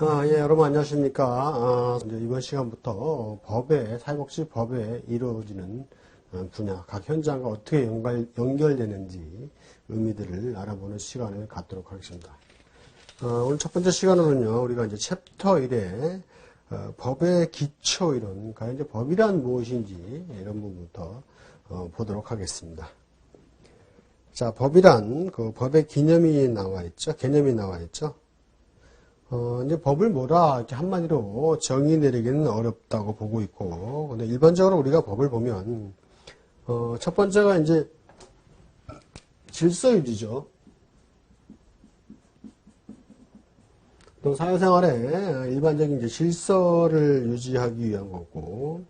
예, 여러분 안녕하십니까. 이제 이번 시간부터 사회복지법에 이루어지는 분야, 각 현장과 어떻게 연결되는지 의미들을 알아보는 시간을 갖도록 하겠습니다. 오늘 첫 번째 시간으로는요, 우리가 이제 챕터 1에 법의 기초 이론, 과연 이제 법이란 무엇인지 이런 부분부터 보도록 하겠습니다. 자, 법이란 그 법의 개념이 나와 있죠. 이제 법을 뭐라 이렇게 한마디로 정의 내리기는 어렵다고 보고 있고, 근데 일반적으로 우리가 법을 보면, 첫 번째가 이제 질서유지죠. 또 사회생활에 일반적인 이제 질서를 유지하기 위한 거고,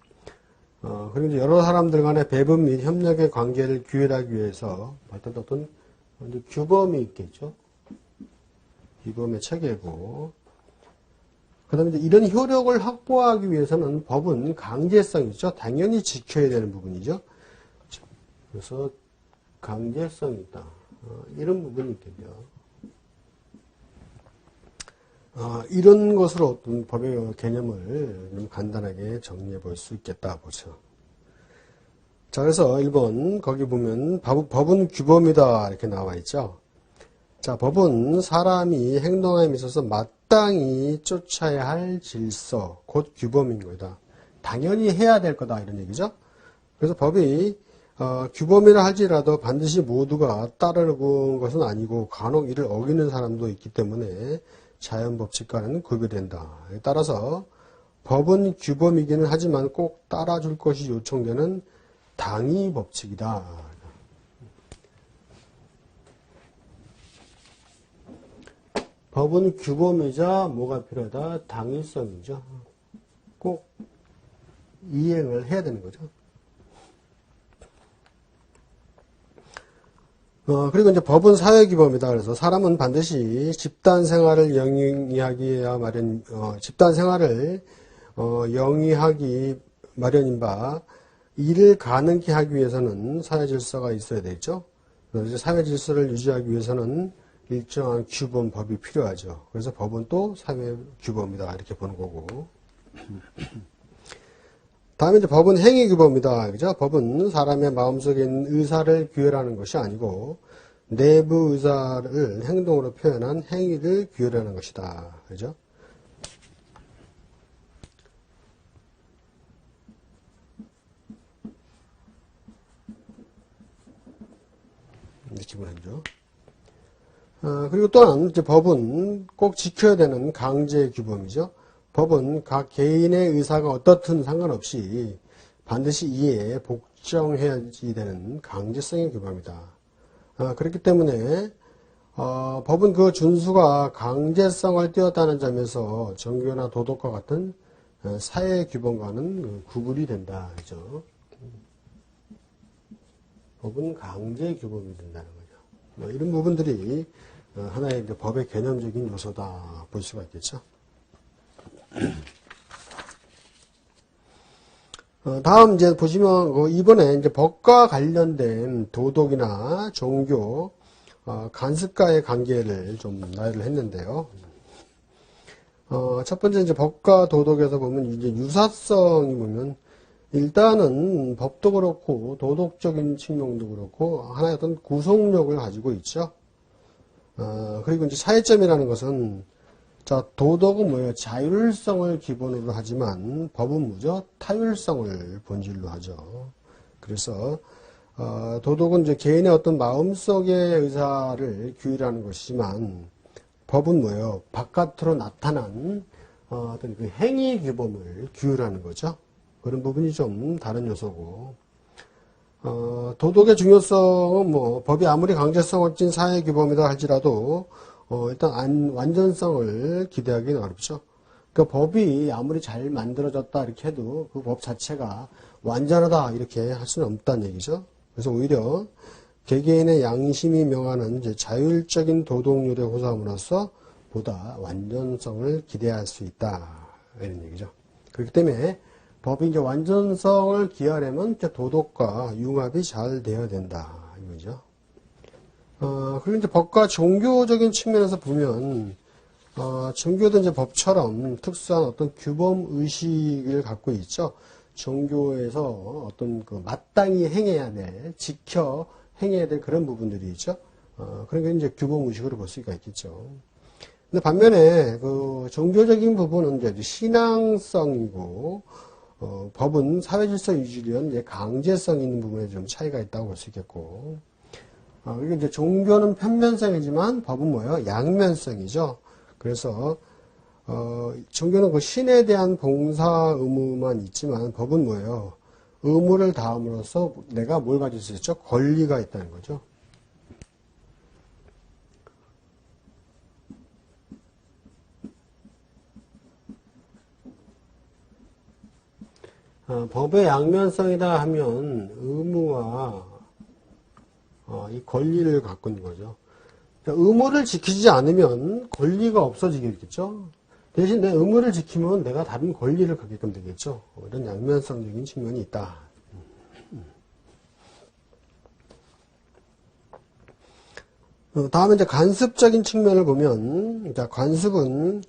그리고 이제 여러 사람들 간의 배분 및 협력의 관계를 규율하기 위해서 어떤 이제 규범이 있겠죠. 규범의 체계고, 그 다음에 이런 효력을 확보하기 위해서는 법은 강제성이죠. 당연히 지켜야 되는 부분이죠. 그래서 강제성이 있다. 이런 부분이 있겠죠. 이런 것으로 어떤 법의 개념을 좀 간단하게 정리해 볼 수 있겠다 보죠. 자, 그래서 1번, 거기 보면 법은 규범이다 이렇게 나와 있죠. 자, 법은 사람이 행동함에 있어서 마땅히 쫓아야 할 질서, 곧 규범인 거다. 당연히 해야 될 거다 이런 얘기죠. 그래서 법이 규범이라 할지라도 반드시 모두가 따르는 것은 아니고 간혹 이를 어기는 사람도 있기 때문에 자연법칙과는 구별된다. 따라서 법은 규범이기는 하지만 꼭 따라줄 것이 요청되는 당위법칙이다. 법은 규범이자 뭐가 필요하다? 당위성이죠. 꼭 이행을 해야 되는 거죠. 그리고 이제 법은 사회규범이다. 그래서 사람은 반드시 집단 생활을 영위하기야 집단 생활을 영위하기 마련인 바 이를 가능케 하기 위해서는 사회 질서가 있어야 되겠죠. 그래서 사회 질서를 유지하기 위해서는 일정한 규범, 법이 필요하죠. 그래서 법은 또 사회 규범이다. 이렇게 보는 거고. 다음에 이제 법은 행위 규범이다. 그죠? 법은 사람의 마음속에 있는 의사를 규율하는 것이 아니고 내부 의사를 행동으로 표현한 행위를 규율하는 것이다. 그죠? 기본이죠. 그리고 또한 이제 법은 꼭 지켜야 되는 강제 규범이죠. 법은 각 개인의 의사가 어떻든 상관없이 반드시 이에 복종해야지 되는 강제성의 규범이다. 그렇기 때문에 법은 그 준수가 강제성을 띄었다는 점에서 정교나 도덕과 같은 사회 규범과는 구분이 된다. 그죠? 법은 강제 규범이 된다는 거죠. 이런 부분들이 하나의 이제 법의 개념적인 요소다 볼 수가 있겠죠. 다음 이제 보시면 이번에 이제 법과 관련된 도덕이나 종교, 간섭과의 관계를 좀 나열을 했는데요. 첫 번째 이제 법과 도덕에서 보면 이제 유사성이 보면 일단은 법도 그렇고 도덕적인 측면도 그렇고 하나의 어떤 구속력을 가지고 있죠. 그리고 이제 차이점이라는 것은 자, 도덕은 뭐예요? 자율성을 기본으로 하지만 법은 뭐죠? 타율성을 본질로 하죠. 그래서 도덕은 이제 개인의 어떤 마음속의 의사를 규율하는 것이지만 법은 뭐예요? 바깥으로 나타난 어떤 그 행위 규범을 규율하는 거죠. 그런 부분이 좀 다른 요소고. 도덕의 중요성은 뭐 법이 아무리 강제성을 띤 사회 규범이다 할지라도 일단 완전성을 기대하기는 어렵죠. 그러니까 법이 아무리 잘 만들어졌다 이렇게 해도 그 법 자체가 완전하다 이렇게 할 수는 없다는 얘기죠. 그래서 오히려 개개인의 양심이 명하는 이제 자율적인 도덕률의 호소함으로써 보다 완전성을 기대할 수 있다 이런 얘기죠. 그렇기 때문에 법이 이제 완전성을 기하려면 이제 도덕과 융합이 잘 되어야 된다 이거죠. 그리고 이제 법과 종교적인 측면에서 보면 종교도 이제 법처럼 특수한 어떤 규범 의식을 갖고 있죠. 종교에서 어떤 그 마땅히 행해야 될, 지켜 행해야 될 그런 부분들이 있죠. 그런 게 이제 규범 의식으로 볼 수가 있겠죠. 근데 반면에 그 종교적인 부분은 이제 신앙성이고, 법은 사회질서 유지를 위한 이제 강제성 있는 부분에 좀 차이가 있다고 볼 수 있겠고, 그리고 이제 종교는 편면성이지만 법은 뭐예요? 양면성이죠. 그래서 종교는 그 신에 대한 봉사 의무만 있지만 법은 뭐예요? 의무를 다함으로써 내가 뭘 가질 수 있죠? 권리가 있다는 거죠. 법의 양면성이다 하면 의무와 이 권리를 갖고 있는 거죠. 의무를 지키지 않으면 권리가 없어지겠죠. 대신 내 의무를 지키면 내가 다른 권리를 갖게끔 되겠죠. 이런 양면성적인 측면이 있다. 다음에 이제 간습적인 측면을 보면, 관습은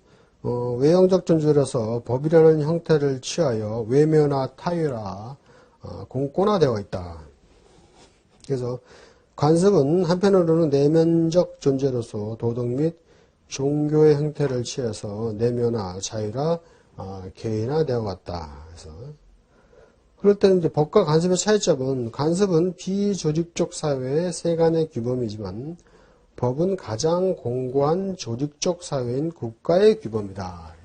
외형적 존재로서 법이라는 형태를 취하여 외면화, 타율화, 공권화되어 있다. 그래서 관습은 한편으로는 내면적 존재로서 도덕 및 종교의 형태를 취해서 내면화, 자유화, 개인화되어 왔다. 그래서 그럴 때는 이제 법과 관습의 차이점은 관습은 비조직적 사회의 세간의 규범이지만 법은 가장 공고한 조직적 사회인 국가의 규범이다.